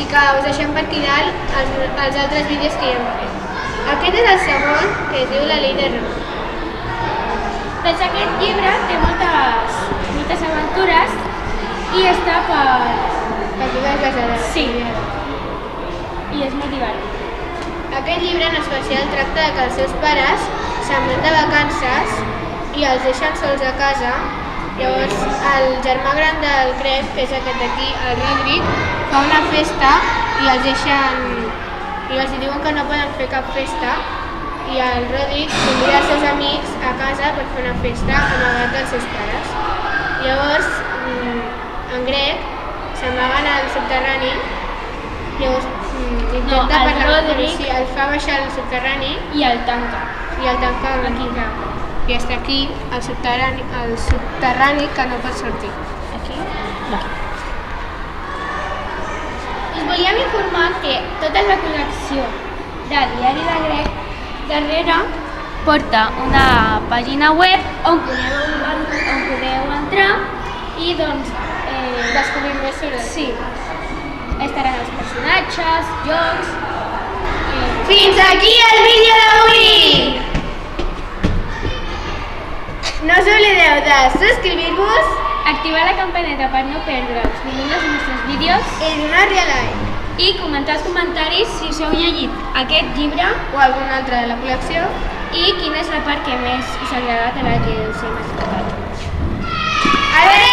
i que us deixem per aquí dalt els altres vídeos que hi hem fet. Aquest és el segon, que es diu La llei de Ron. Doncs aquest llibre té moltes aventures i està per totes les edats. Sí. I és molt divertit. Aquest llibre en especial tracta que els seus pares se'n van de vacances i els deixen sols a casa. Llavors el germà gran del Greg, que és aquest d'aquí, el Rodric, fa una festa i els deixen i els diuen que no poden fer cap festa i el Rodric convida els seus amics a casa per fer una festa amagat dels seus pares. Llavors en Greg se'n va anar al subterrani, llavors intenta parlar amb Rodric, el fa baixar al subterrani i el tanca. I el tanca aquí. I està aquí, al subterrani, que no pot sortir. Aquí? No. Us volíem informar que tota la col·lecció del diari de Greg darrere porta una pàgina web on podeu entrar i doncs descobrir més sobre el sí, estaran els personatges, jocs... Fins aquí el vídeo d'avui! No us oblideu de subscriure-vos, activar la campaneta per no perdre'ls ningun dels nostres vídeos i donar-li a like. i comentar als comentaris si us heu llegit aquest llibre O algun altre de la col·lecció. i quina és la part que més us ha agradat a la que us hem explicat. Adéu!